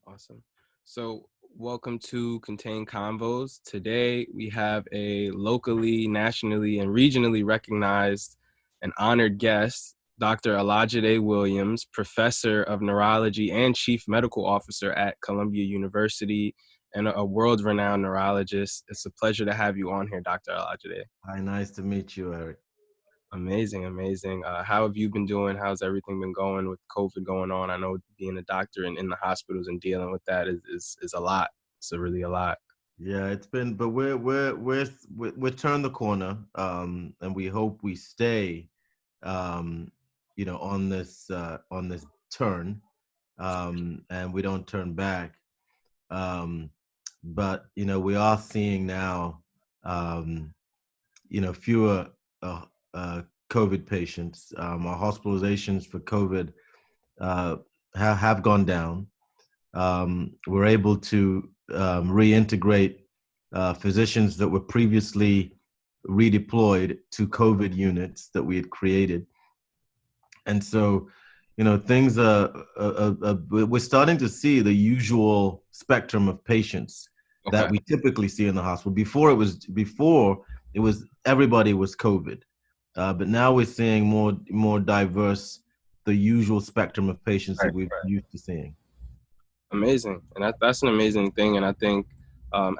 Awesome. So, welcome to Contain Convos. Today, we have a locally, nationally, and regionally recognized and honored guest, Dr. OLAJIDE Williams, professor of neurology and chief medical officer at Columbia University, and a world-renowned neurologist. It's a pleasure to have you on here, Dr. OLAJIDE. Hi, nice to meet you, Eric. Amazing, amazing. How have you been doing? How's everything been going with COVID going on? I know being a doctor and in the hospitals and dealing with that is a lot. It's really a lot. Yeah, it's been, but we're turned the corner, and we hope we stay, um, on this turn, and we don't turn back. Um, but we are seeing now, um, fewer uh, uh, COVID patients. Our hospitalizations for COVID uh, have gone down. We're able to reintegrate physicians that were previously redeployed to COVID units that we had created. And so, things we're starting to see the usual spectrum of patients Okay. that we typically see in the hospital. Before it was everybody was COVID, but now we're seeing more diverse, the usual spectrum of patients that Right. we're used to seeing. Amazing. And that's an amazing thing. And I think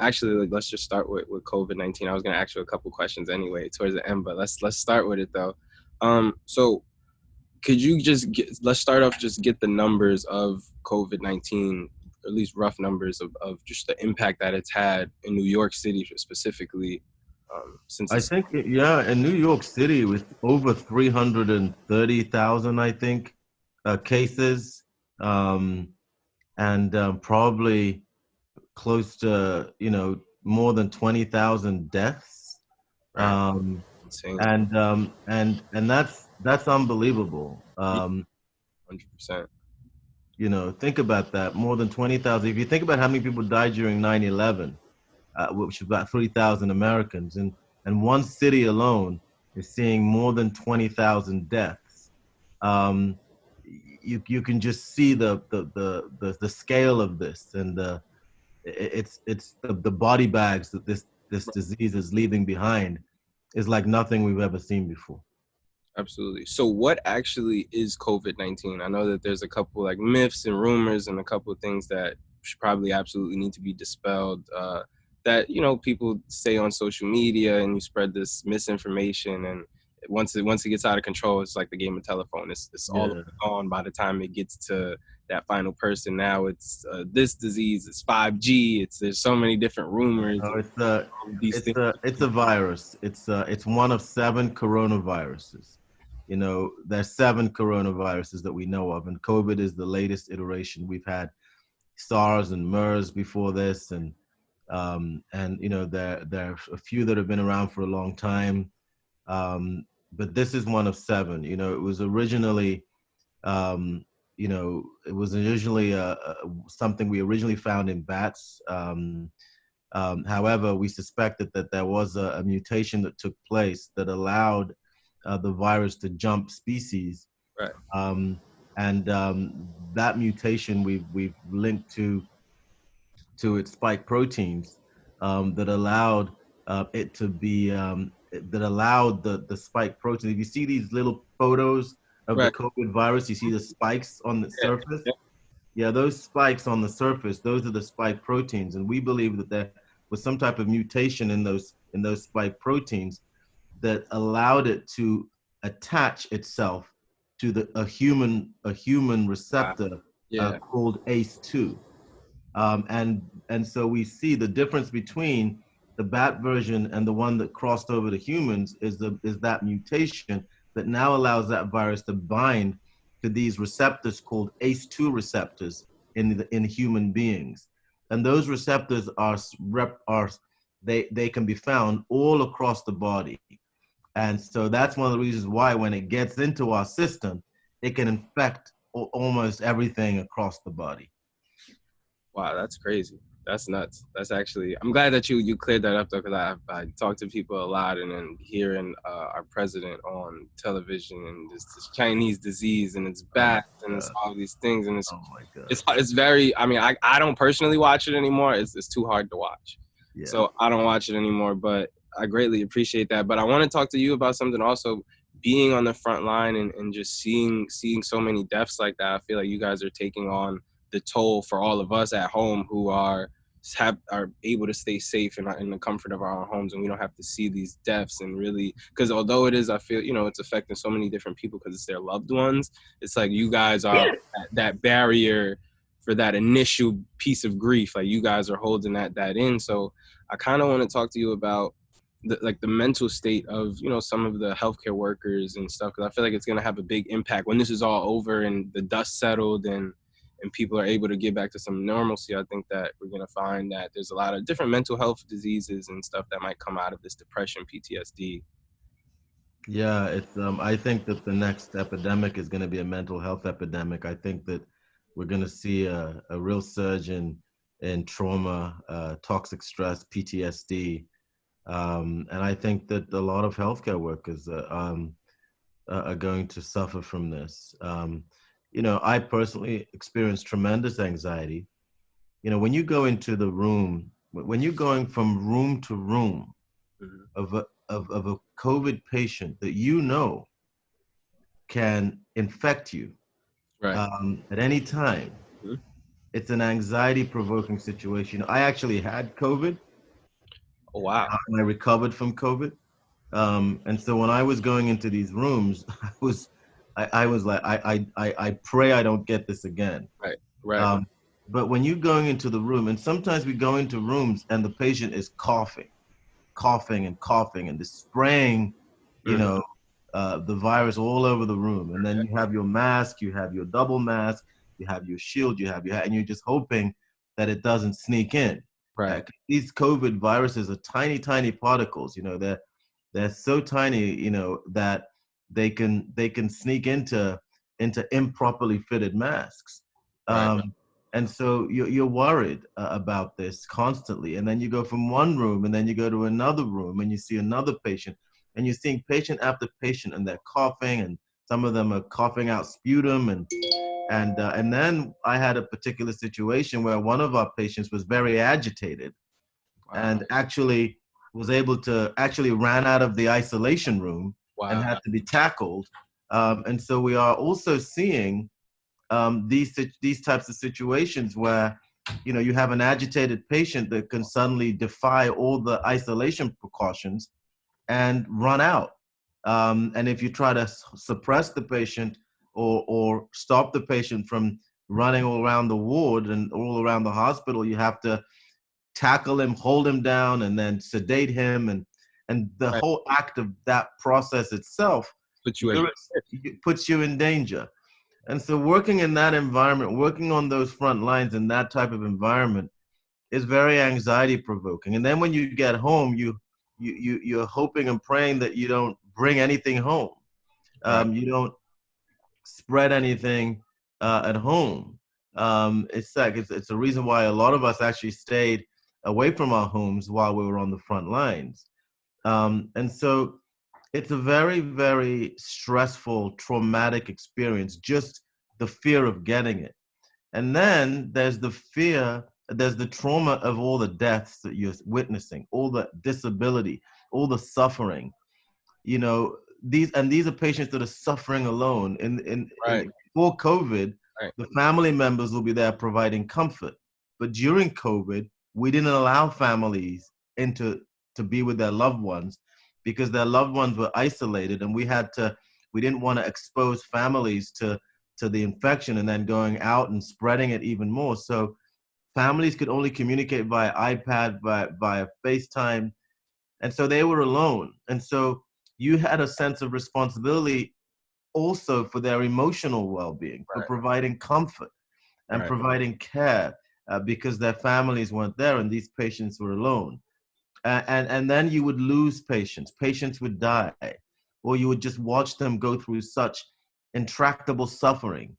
actually like, let's just start with COVID-19. I was gonna ask you a couple questions anyway towards the end, but let's start with it though. So could you let's start off, just get the numbers of COVID-19, at least rough numbers of just the impact that it's had in New York City specifically, since I it's think, yeah, in New York City, with over 330,000, I think, cases, um, and probably close to, more than 20,000 deaths. right, Um, insane, and that's unbelievable. 100%. Think about that, more than 20,000. If you think about how many people died during 9/11, which is about 3,000 Americans, and one city alone is seeing more than 20,000 deaths. Um, you can just see the scale of this, and the body bags that this disease is leaving behind is like nothing we've ever seen before. Absolutely. So what actually is COVID-19? I know that there's a couple like myths and rumors and a couple of things that should probably absolutely need to be dispelled. That people say on social media, and you spread this misinformation, and once it gets out of control, it's like the game of telephone. It's all Yeah. gone by the time it gets to that final person. Now it's this disease, it's 5G. There's so many different rumors No, and all of these things. it's a virus. It's one of seven coronaviruses. There's seven coronaviruses that we know of, and COVID is the latest iteration. We've had SARS and MERS before this, and there are a few that have been around for a long time, but this is one of seven. Um, it was originally something we originally found in bats. However, we suspected that there was a mutation that took place that allowed the virus to jump species, Right. um, and that mutation we've linked to its spike proteins, that allowed it to be that allowed the spike protein. If you see these little photos of the Right. COVID virus, you see the spikes on the Yeah. surface. Yeah. Yeah, those spikes on the surface, those are the spike proteins, and we believe that there was some type of mutation in those spike proteins that allowed it to attach itself to a human Wow. receptor Yeah. called ACE2. And so we see the difference between the bat version and the one that crossed over to humans is that mutation that now allows that virus to bind to these receptors called ACE2 receptors in human beings. And those receptors are they can be found all across the body. And so that's one of the reasons why when it gets into our system, it can infect almost everything across the body. Wow, that's crazy. That's nuts. That's actually. I'm glad that you cleared that up though, because I talk to people a lot, and then hearing our president on television and this Chinese disease and it's Oh my bad and it's God. all these things and Oh my God. it's very. I mean, I don't personally watch it anymore. It's too hard to watch, Yeah. so I don't watch it anymore. But I greatly appreciate that. But I want to talk to you about something also. Being on the front line and just seeing so many deaths like that, I feel like you guys are taking on the toll for all of us at home who are able to stay safe in the comfort of our own homes, and we don't have to see these deaths. And really, because although it is, I feel, it's affecting so many different people because it's their loved ones. It's like you guys are that barrier for that initial piece of grief. Like you guys are holding that in. So I kind of want to talk to you about the mental state of some of the healthcare workers and stuff, because I feel like it's going to have a big impact when this is all over and the dust settled and people are able to get back to some normalcy. I think that we're going to find that there's a lot of different mental health diseases and stuff that might come out of this depression, PTSD. Yeah, it's I think that the next epidemic is going to be a mental health epidemic. I think that we're going to see a real surge in trauma, toxic stress, PTSD, and I think that a lot of healthcare workers are going to suffer from this. I personally experienced tremendous anxiety. When you go into the room, when you're going from room to room Mm-hmm. of a COVID patient that can infect you Right. at any time, Mm-hmm. it's an anxiety provoking situation. I actually had COVID. Oh, wow. I recovered from COVID. And so when I was going into these rooms, I was like, I pray I don't get this again. Right. Right. Um, but when you're going into the room, and sometimes we go into rooms and the patient is coughing and coughing and just spraying, you Mm-hmm. know, the virus all over the room. And then you have your mask, you have your double mask, you have your shield, you have your hat, and you're just hoping that it doesn't sneak in. Right. These COVID viruses are tiny, tiny particles. They're so tiny, that they can sneak into improperly fitted masks. Right. Um, and so you're worried about this constantly. And then you go from one room and then you go to another room and you see another patient and you're seeing patient after patient and they're coughing and some of them are coughing out sputum. And then I had a particular situation where one of our patients was very agitated Wow. and actually ran out of the isolation room and Wow. had to be tackled. And so we are also seeing these types of situations where you have an agitated patient that can suddenly defy all the isolation precautions and run out. And if you try to suppress the patient or stop the patient from running all around the ward and all around the hospital, you have to tackle him, hold him down, and then sedate him, and the Right. whole act of that process itself Put you at puts you in danger. And so working in that environment, working on those front lines in that type of environment is very anxiety provoking. And then when you get home, you're hoping and praying that you don't bring anything home. right. You don't spread anything at home. It's like it's a reason why a lot of us actually stayed away from our homes while we were on the front lines. And so it's a very, very stressful, traumatic experience, just the fear of getting it. And then there's there's the trauma of all the deaths that you're witnessing, all the disability, all the suffering. You know, these are patients that are suffering alone. Right. Before COVID, Right. the family members will be there providing comfort. But during COVID, we didn't allow families into to be with their loved ones because their loved ones were isolated, and we didn't want to expose families to the infection and then going out and spreading it even more. So families could only communicate via iPad, via FaceTime, and so they were alone. And so you had a sense of responsibility also for their emotional well-being, for Right. providing comfort and Right. providing care because their families weren't there and these patients were alone. And then you would lose patients. Patients would die, or you would just watch them go through such intractable suffering.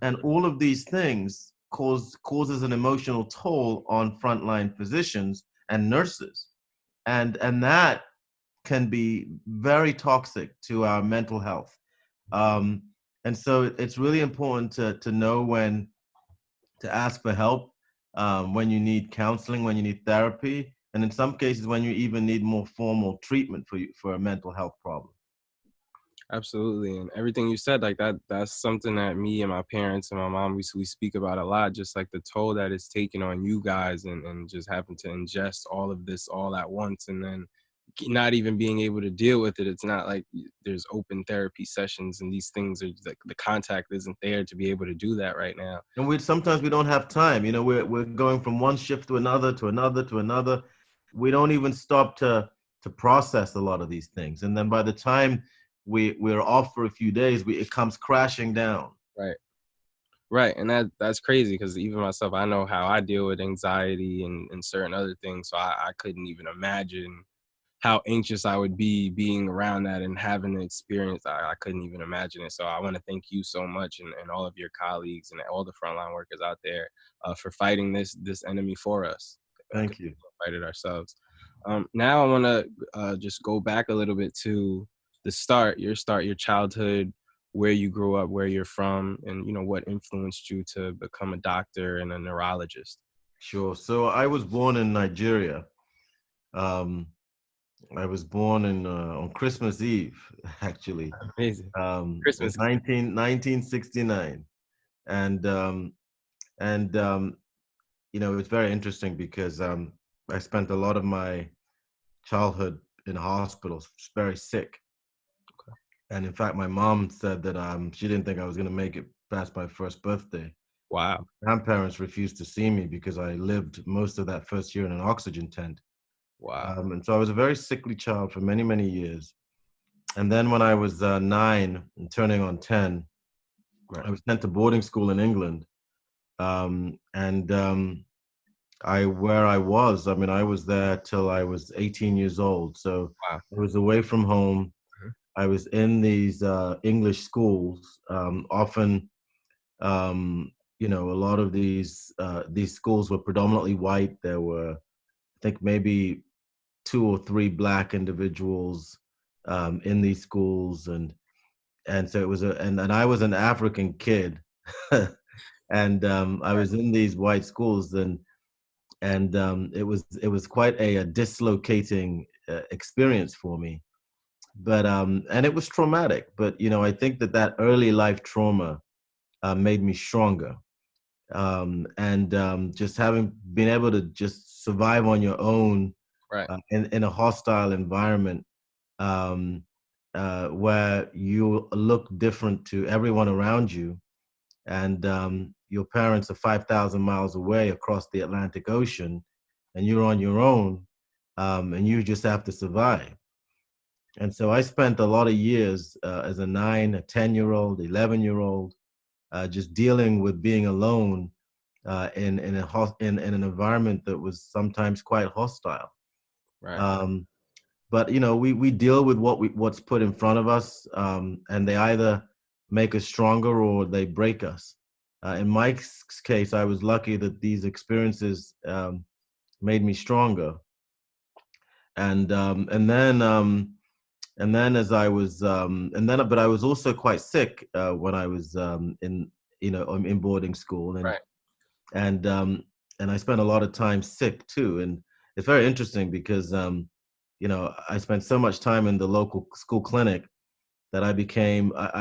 And Mm-hmm. all of these things causes an emotional toll on frontline physicians and nurses, and that can be very toxic to our mental health. Um, and so it's really important to know when to ask for help, when you need counseling, when you need therapy, and in some cases when you even need more formal treatment for a mental health problem. Absolutely. And everything you said, like that's something that me and my parents and my mom, we speak about a lot, just like the toll that it's taken on you guys, and just having to ingest all of this all at once, and then not even being able to deal with it. It's not like there's open therapy sessions and these things are like the contact isn't there to be able to do that right now. And sometimes we don't have time. You know, we're going from one shift to another, to another, to another. We don't even stop to process a lot of these things. And then by the time we're off for a few days, it comes crashing down. Right. Right. And that's crazy, because even myself, I know how I deal with anxiety and certain other things. So I couldn't even imagine how anxious I would be being around that and having the experience. I couldn't even imagine it. So I want to thank you so much, and all of your colleagues and all the frontline workers out there, for fighting this enemy for us. Thank you. Fight it ourselves. Now I want to just go back a little bit to your childhood, where you grew up, where you're from, and what influenced you to become a doctor and a neurologist. Sure. So I was born in Nigeria. Um, I was born on Christmas Eve, actually, Amazing. in Christmas. 1969. And and it's very interesting because I spent a lot of my childhood in hospitals, very sick. Okay. And in fact, my mom said that she didn't think I was going to make it past my first birthday. Wow. Grandparents refused to see me because I lived most of that first year in an oxygen tent. Wow. And so I was a very sickly child for many, many years. And then when I was 9 and turning on 10, Right. I was sent to boarding school in England. And where I was, I mean, I was there till I was 18 years old. So Wow. I was away from home. Mhm. I was in these English schools. Often, a lot of these schools were predominantly white. There were, I think, maybe 2 or 3 black individuals in these schools, and so it was and I was an African kid, and I Right. was in these white schools, and it was quite a dislocating experience for me, but and it was traumatic. But I think that early life trauma made me stronger, and just having been able to just survive on your own Right. in a hostile environment, um, where you look different to everyone around you, and your parents are 5,000 miles away across the Atlantic Ocean, and you're on your own, and you just have to survive. And so I spent a lot of years as a 9, a 10-year-old, 11-year-old, just dealing with being alone in an environment that was sometimes quite hostile. Right. Um, but we deal with what's put in front of us, and they either make us stronger or they break us. In Mike's case, I was lucky that these experiences made me stronger, and as I was but I was also quite sick when I was in boarding school, Right. and um, and I spent a lot of time sick too. And it's very interesting because I spent so much time in the local school clinic that I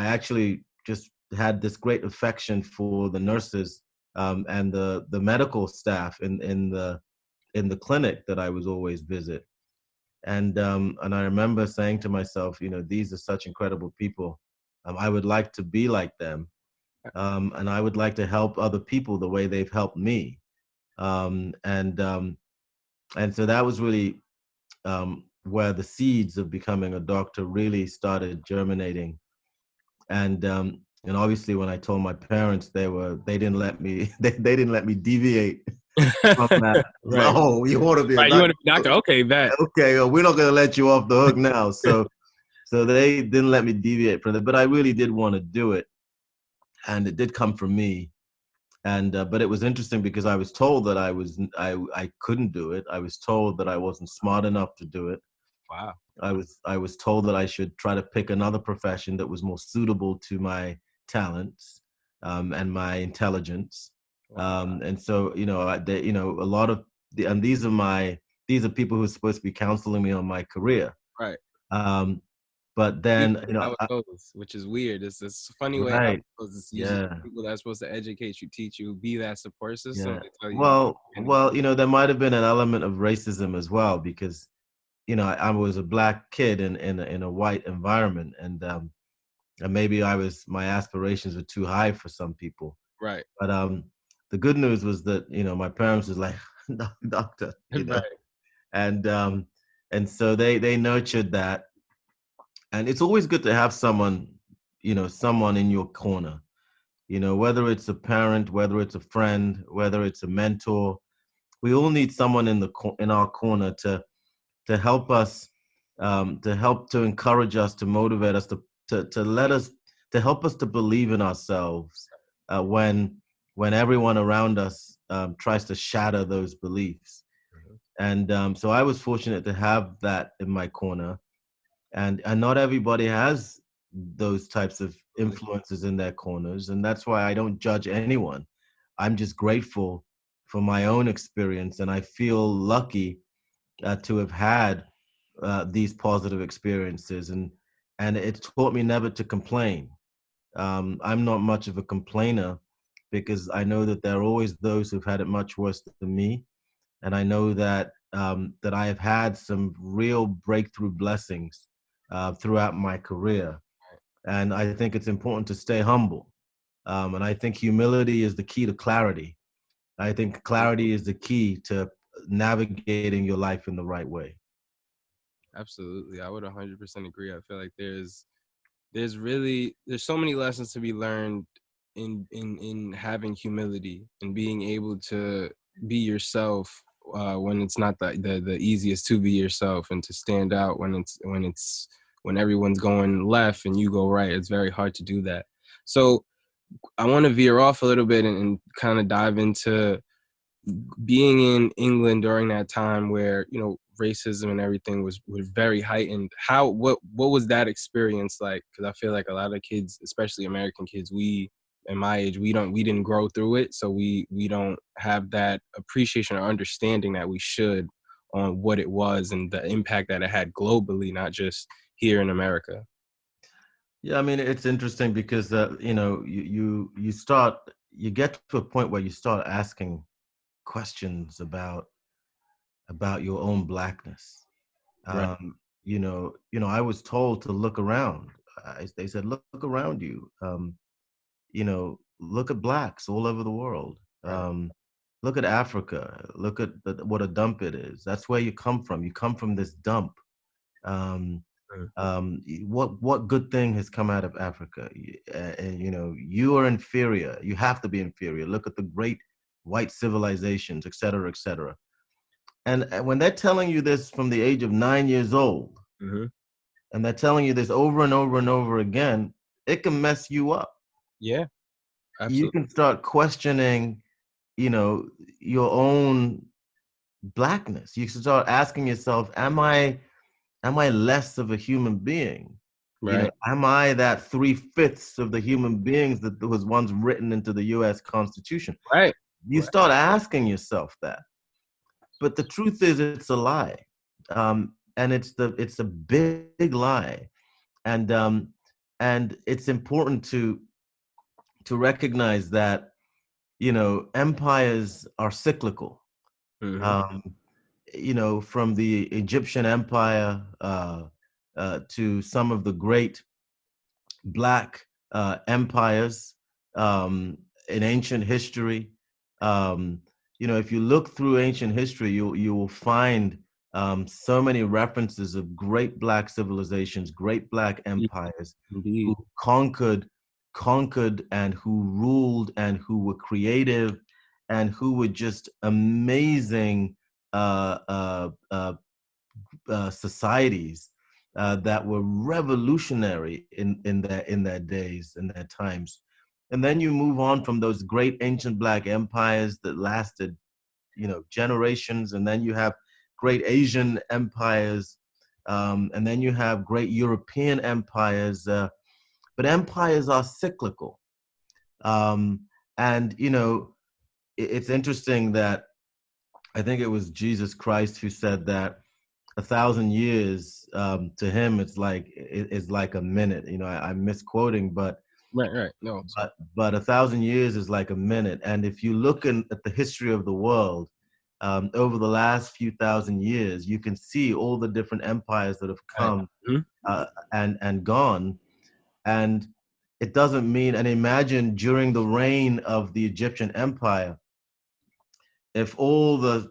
actually just had this great affection for the nurses, and the medical staff in the clinic that I was always visit. And I remember saying to myself, these are such incredible people. I would like to be like them, and I would like to help other people the way they've helped me. Um, and um, and so that was really where the seeds of becoming a doctor really started germinating. And obviously, when I told my parents, they didn't let me they didn't let me deviate from that. Right. Oh, you want to be a Right. You want doctor? to be a doctor? Okay, bet. Okay, we're not going to let you off the hook now. So they didn't let me deviate from it, but I really did want to do it, and it did come from me. And but it was interesting because I was told that I couldn't do it. I was told that I wasn't smart enough to do it. Wow. I was told that I should try to pick another profession that was more suitable to my talents, and my intelligence. Wow. And so, a lot of and these are people who are supposed to be counseling me on my career. Right. Um, but then, How it goes, which is weird. It's a funny way how it right, goes. It's usually yeah, people that are supposed to educate you, teach you, be that support system. yeah. They tell you, and Well, there might have been an element of racism as well because I was a black kid in a white environment, and maybe my aspirations were too high for some people. right, But the good news was that my parents was like, doctor, right, and so they nurtured that, and it's always good to have someone in your corner. Whether it's a parent, whether it's a friend, whether it's a mentor, we all need someone in our corner to help us, to help to encourage us, to motivate us, to let us, to help us to believe in ourselves, when everyone around us tries to shatter those beliefs. mhm, And so I was fortunate to have that in my corner, and not everybody has those types of really, influences in their corners, and that's why I don't judge anyone. I'm just grateful for my own experience, and I feel lucky to have had these positive experiences, and it taught me never to complain. I'm not much of a complainer because I know that there are always those who've had it much worse than me, and I know that I have had some real breakthrough blessings throughout my career, and I think it's important to stay humble. And I think humility is the key to clarity. I think clarity is the key to navigating your life in the right way. absolutely. I would 100% agree. I feel like there's so many lessons to be learned in having humility and being able to be yourself when it's not the easiest to be yourself, and to stand out when everyone's going left and you go right. It's very hard to do that. So I want to veer off a little bit and kind of dive into being in England during that time where racism and everything was very heightened. What was that experience like? Because I feel like a lot of kids, especially American kids, we in my age, we didn't grow through it, so we don't have that appreciation or understanding that we should on what it was and the impact that it had globally, not just here in America. Yeah, I mean, it's interesting because you get to a point where you start asking questions about your own blackness. Right. I was told to look around. They said, look around you. Look at blacks all over the world. Right. Look at Africa. Look at what a dump it is. That's where you come from. You come from this dump. Um, Mm. what good thing has come out of Africa? And you are inferior. You have to be inferior. Look at the great white civilizations, et cetera, et cetera. And when they're telling you this from the age of 9 years old, Hmm. and they're telling you this over and over and over again, it can mess you up. Yeah, You absolutely. can start questioning, you know, your own blackness. You should start asking yourself, am I less of a human being? Right. Am I that 3/5 of the human beings that was once written into the US Constitution? Right. You Right. start asking yourself that. But the truth is it's a lie. And it's a big lie. And it's important to recognize that, empires are cyclical. Hmm. Um, from the Egyptian Empire to some of the great Black empires in ancient history. Um, if you look through ancient history, you will find so many references of great Black civilizations, great Black empires who Indeed. conquered and who ruled and who were creative and who were just amazing uh, uh, uh, societies that were revolutionary in their days, in their times. And then you move on from those great ancient black empires that lasted, generations. And then you have great Asian empires. And then you have great European empires. But empires are cyclical. And, it's interesting that I think it was Jesus Christ who said that 1,000 years to him it's like a minute. I'm misquoting, but Right. No. but 1,000 years is like a minute. And if you look at the history of the world over the last few thousand years, you can see all the different empires that have Right. come Mhm. and gone. And it doesn't mean. And imagine during the reign of the Egyptian Empire, if all the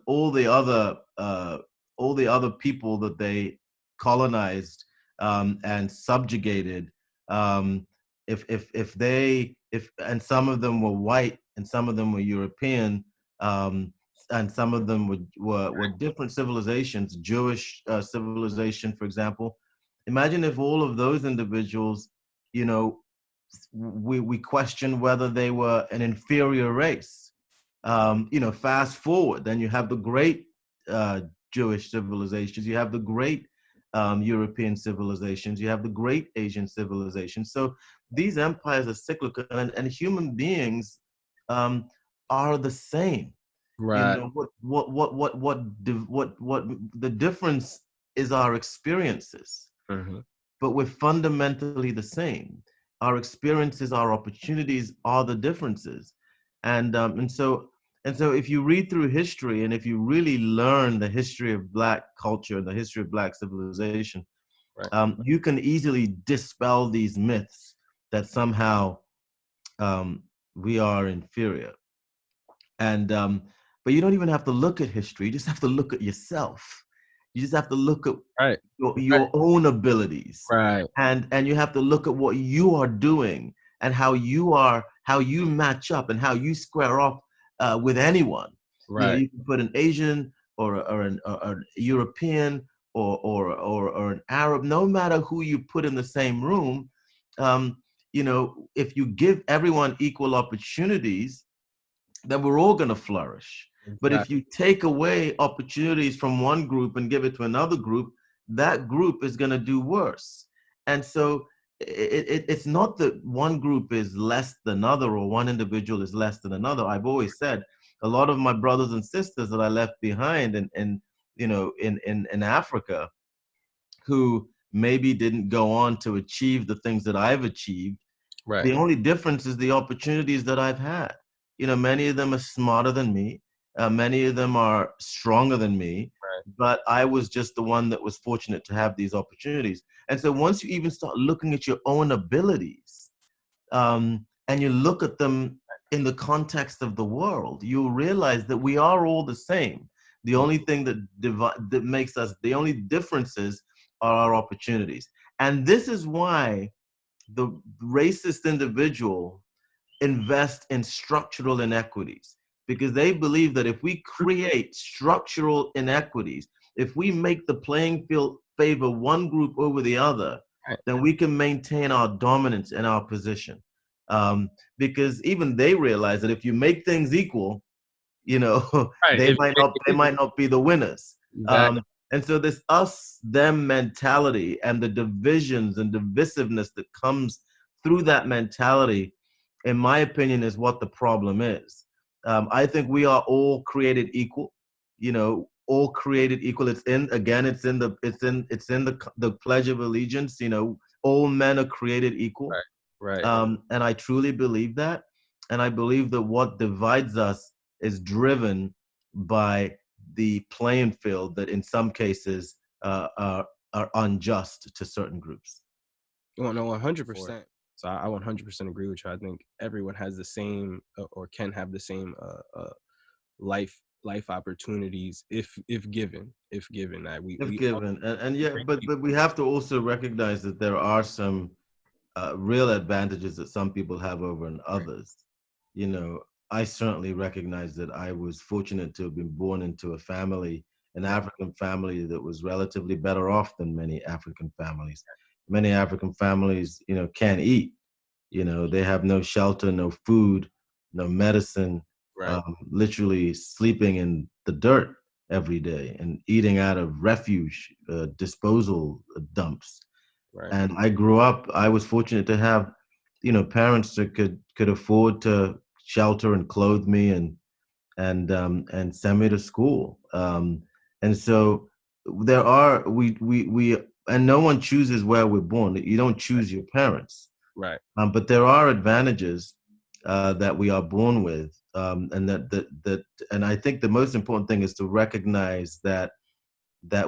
other people that they colonized and subjugated, if and some of them were white and some of them were European, and some of them were different civilizations, Jewish civilization, for example. Imagine if all of those individuals, you know, we question whether they were an inferior race. Fast forward, then you have the great Jewish civilizations, you have the great European civilizations, you have the great Asian civilizations. So these empires are cyclical, and human beings um, are the same. Right. What the difference is our experiences, Mhm. but we're fundamentally the same. Our experiences, our opportunities are the differences, and so if you read through history, and if you really learn the history of Black culture and the history of Black civilization, Right. you can easily dispel these myths that somehow we are inferior. And but you don't even have to look at history. You just have to look at yourself. You just have to look at Right. Right. your own abilities, Right. and you have to look at what you are doing and how you match up and how you square off with anyone. Right. You can put an Asian or a European or an Arab, no matter who you put in the same room. If you give everyone equal opportunities, then we're all going to flourish. But if Exactly. you take away opportunities from one group and give it to another group, that group is going to do worse. And so it's not that one group is less than another or one individual is less than another. I've always said a lot of my brothers and sisters that I left behind in Africa, who maybe didn't go on to achieve the things that I've achieved, Right. the only difference is the opportunities that I've had. Many of them are smarter than me. Many of them are stronger than me. Right. But I was just the one that was fortunate to have these opportunities. And so once you even start looking at your own abilities, and you look at them in the context of the world, you'll realize that we are all the same. The only thing that makes us, the only differences are our opportunities. And this is why the racist individual invest in structural inequities, because they believe that if we create structural inequities, if we make the playing field favor one group over the other, Right. then we can maintain our dominance in our position. Because even they realize that if you make things equal, Right. they If might not they might not be the winners. exactly. And so this us them mentality and the divisions and divisiveness that comes through that mentality, in my opinion, is what the problem is. I think we are all created equal. All created equal. It's in the Pledge of Allegiance. All men are created equal. Right. Right. And I truly believe that. And I believe that what divides us is driven by the playing field that in some cases are unjust to certain groups. Well, no, 100%. So I 100% agree with you. I think everyone has the same or can have the same life opportunities if given that If we all given, and yeah, great but people. we have to also recognize that there are some real advantages that some people have over others. You know, I certainly recognize that I was fortunate to have been born into a family, an Right. African family that was relatively better off than many African families. Many African families, can't eat. You know, they have no shelter, no food, no medicine, Right. literally sleeping in the dirt every day and eating out of refuge disposal dumps. Right. And I grew up, I was fortunate to have, you know, parents that could afford to shelter and clothe me and send me to school. And so there are we and no one chooses where we're born. You don't choose your parents, Right. but there are advantages that we are born with, and that and I think the most important thing is to recognize that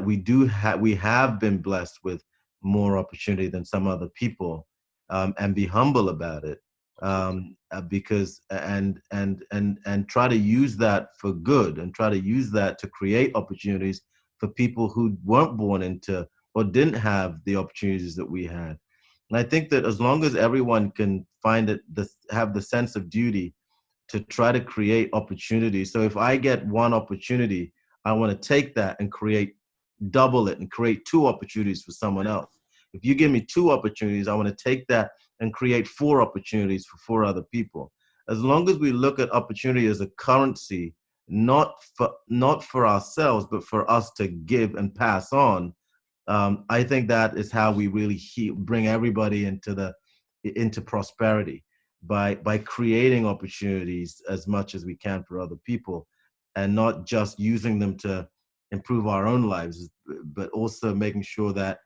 we have been blessed with more opportunity than some other people, and be humble about it, Absolutely. because and try to use that for good and try to use that to create opportunities for people who weren't born into or didn't have the opportunities that we had. And I think that as long as everyone can find it, have the sense of duty to try to create opportunities. So if I get one opportunity, I want to take that and create double it and create two opportunities for someone else. If you give me two opportunities, I want to take that and create four opportunities for four other people. As long as we look at opportunity as a currency, not for ourselves, but for us to give and pass on, I think that is how we really bring everybody into prosperity by creating opportunities as much as we can for other people, and not just using them to improve our own lives, but also making sure that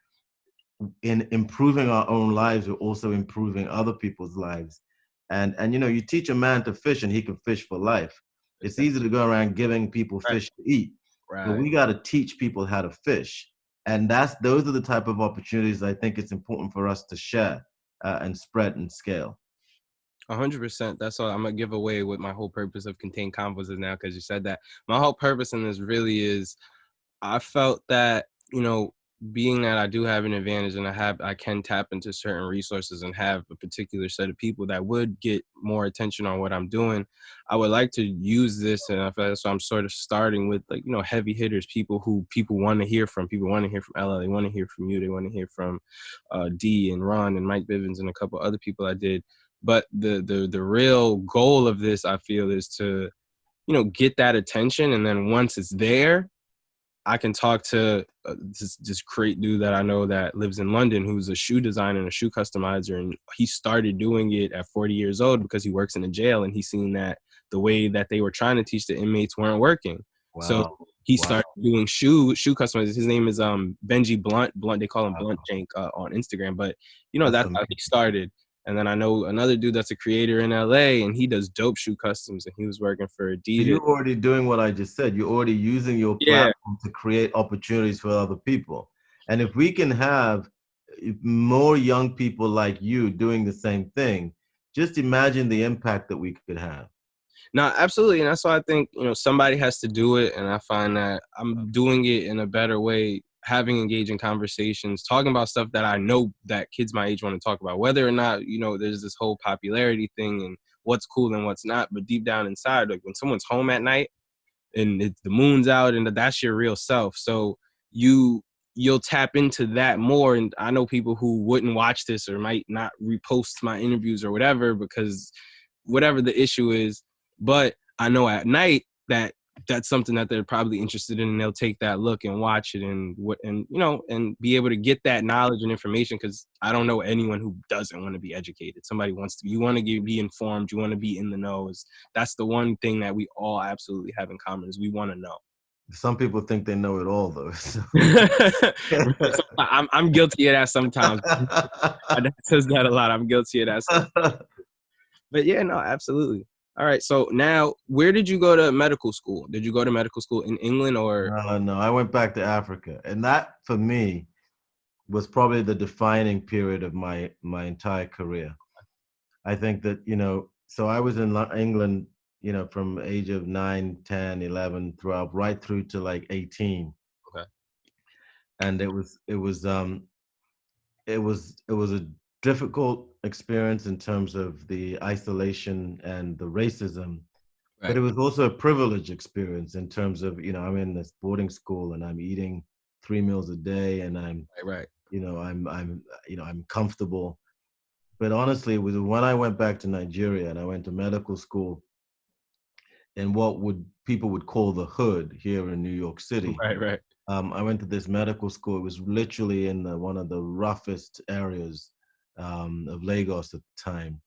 in improving our own lives, we're also improving other people's lives. And you know, you teach a man to fish and he can fish for life. It's easy to go around giving people Right. fish to eat, but Right. we got to teach people how to fish. And those are the type of opportunities I think it's important for us to share, and spread and scale. 100%. That's all I'm gonna give away what my whole purpose of Contain Convos is now, because you said that. My whole purpose in this really is I felt that, being that I do have an advantage and I can tap into certain resources and have a particular set of people that would get more attention on what I'm doing, I would like to use this. And I feel like, so I'm sort of starting with, like, heavy hitters, people who people want to hear from. People want to hear from Ella. They want to hear from you. They want to hear from D and Ron and Mike Bivens and a couple other people I did. But the real goal of this, I feel, is to, get that attention. And then once it's there, I can talk to this great dude that I know that lives in London, who's a shoe designer and a shoe customizer. And he started doing it at 40 years old because he works in a jail, and he's seen that the way that they were trying to teach the inmates weren't working. So Wow. he Wow. started doing shoe customizers. His name is Benji Blunt. They call him Blunt Wow. Jank on Instagram. But That's that's how he amazing. started. And then I know another dude that's a creator in LA, and he does dope shoe customs, and he was working for So Adidas. you're already doing what I just said. You're already using your Yeah. platform to create opportunities for other people. And if we can have more young people like you doing the same thing, just imagine the impact that we could have. No, absolutely. And that's why I think, somebody has to do it. And I find that I'm doing it in a better way, having engaging conversations, talking about stuff that I know that kids my age want to talk about, whether or not, there's this whole popularity thing and what's cool and what's not. But deep down inside, like when someone's home at night and the moon's out and that's your real self. So you'll tap into that more. And I know people who wouldn't watch this or might not repost my interviews or whatever, because whatever the issue is, but I know at night that that's something that they're probably interested in, and they'll take that look and watch it and be able to get that knowledge and information, because I don't know anyone who doesn't want to be educated. Somebody wants to, you want to be informed, you want to be in the know. That's the one thing that we all absolutely have in common, is we want to know. Some people think they know it all, though. So I'm guilty of that sometimes. My dad says that a lot. I'm guilty of that sometimes. But yeah, no, absolutely. All right. So now, where did you go to medical school? Did you go to medical school in England or? No, no, I went back to Africa, and that for me was probably the defining period of my entire career. I think that, so I was in England, from age of 9, 10, 11, 12, right through to like 18. Okay. And it was a difficult experience in terms of the isolation and the racism, but Right. it was also a privileged experience in terms of, I'm in this boarding school and I'm eating 3 meals a day, and I'm, Right. I'm comfortable. but honestly, it was when I went back to Nigeria and I went to medical school in what would people would call the hood here in New York City. Right, right. I went to this medical school. It was literally in one of the roughest areas of Lagos at the time,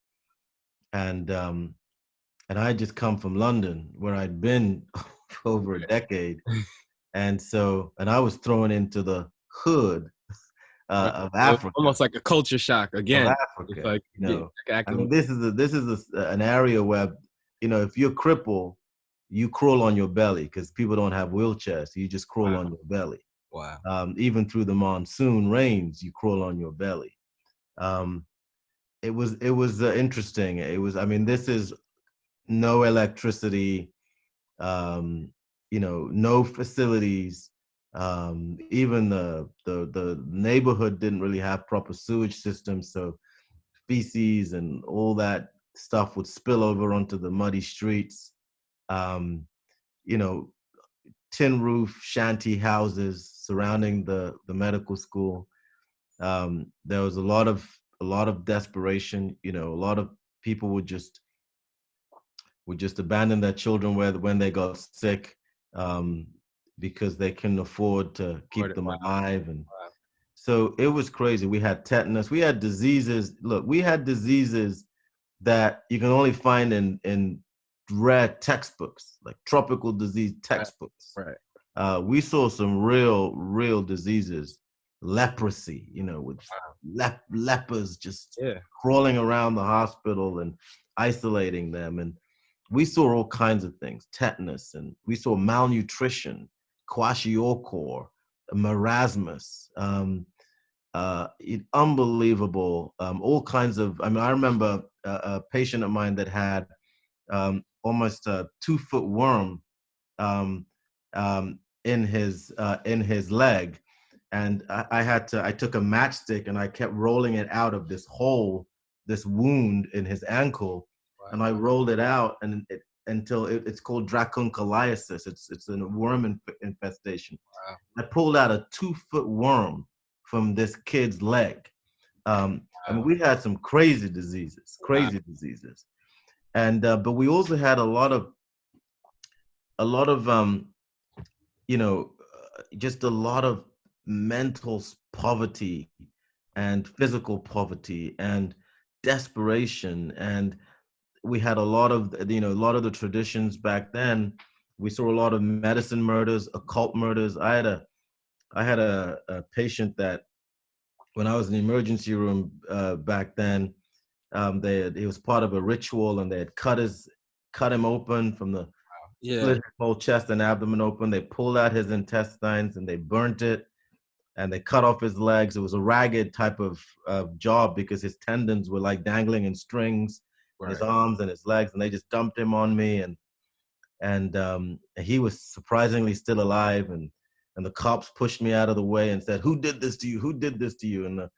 and um, and I had just come from London, where I'd been for over a decade, and I was thrown into the hood Right. of It was Africa, almost like a culture shock of again. It's Africa. like You getting know, back I acclimated. mean, an area where, if you're crippled, you crawl on your belly because people don't have wheelchairs. So you just crawl Wow, on your belly. wow. Even through the monsoon rains, you crawl on your belly. Um, it was interesting. I mean, this is no electricity, no facilities. Even the neighborhood didn't really have proper sewage systems, so feces and all that stuff would spill over onto the muddy streets. Um, you know, tin roof shanty houses surrounding the medical school. There was a lot of desperation. A lot of people would just abandon their children when they got sick, um, because they couldn't afford to keep them Wow, alive. And wow. so it was crazy. We had tetanus. We had diseases. Look, we had diseases that you can only find in rare textbooks, like tropical disease Right, textbooks. right. We saw some real diseases, leprosy, with Wow. lepers just Yeah. crawling around the hospital and isolating them. And we saw all kinds of things, tetanus, and we saw malnutrition, kwashiorkor, marasmus, unbelievable, all kinds of. I mean, I remember a patient of mine that had almost a 2 foot worm um, in his leg, and I took a matchstick and I kept rolling it out of this hole, this wound in his ankle, and Wow, I rolled it out until it's called dracunculiasis. It's a worm infestation. wow, I pulled out a 2 foot worm from this kid's leg. I mean, wow, we had some wow. crazy diseases, and but we also had a lot of just a lot of mental poverty and physical poverty and desperation. And we had a lot of the traditions back then. We saw a lot of medicine murders, occult murders. I had a patient that, when I was in the emergency room back then, he was part of a ritual, and they had cut him open from the Yeah. split his whole chest and abdomen open. They pulled out his intestines and they burnt it, and they cut off his legs. It was a ragged type of job because his tendons were like dangling in strings, and his Right. arms and his legs, and they just dumped him on me. And he was surprisingly still alive. And the cops pushed me out of the way and said, "Who did this to you? Who did this to you?" And the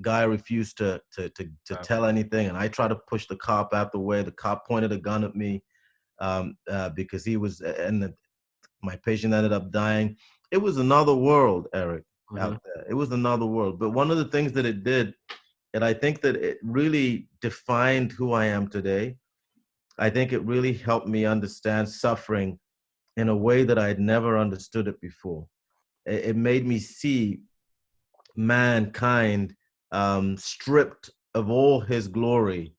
guy refused to Wow. tell anything. And I tried to push the cop out the way. The cop pointed a gun at me, because he was, and my patient ended up dying. It was another world, Eric, Hmm. out there. It was another world. But one of the things that it did, and I think that it really defined who I am today. I think it really helped me understand suffering in a way that I had never understood it before. It made me see mankind, stripped of all his glory,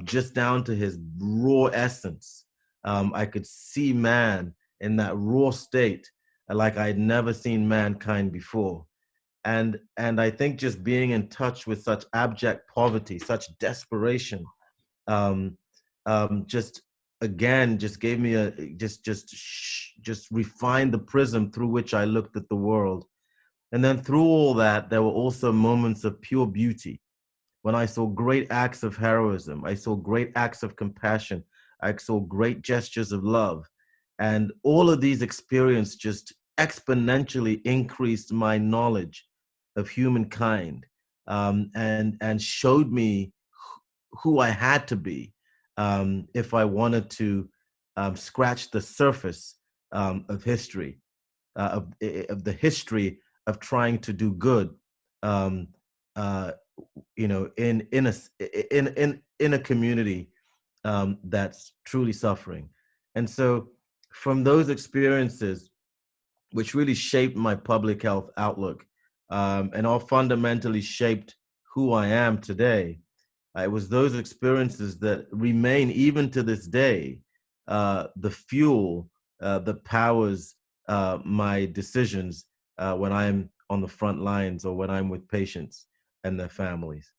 just down to his raw essence. I could see man in that raw state, like I had never seen mankind before. And I think just being in touch with such abject poverty, such desperation, um, just again just gave me a just refined the prism through which I looked at the world. And then through all that, there were also moments of pure beauty when I saw great acts of heroism. I saw great acts of compassion. I saw great gestures of love. And all of these experiences just exponentially increased my knowledge of humankind, and showed me who I had to be, if I wanted to scratch the surface of history, of the history of trying to do good, um, in a community that's truly suffering. And so from those experiences, which really shaped my public health outlook, and all fundamentally shaped who I am today, it was those experiences that remain even to this day the fuel that powers my decisions when I'm on the front lines or when I'm with patients and their families.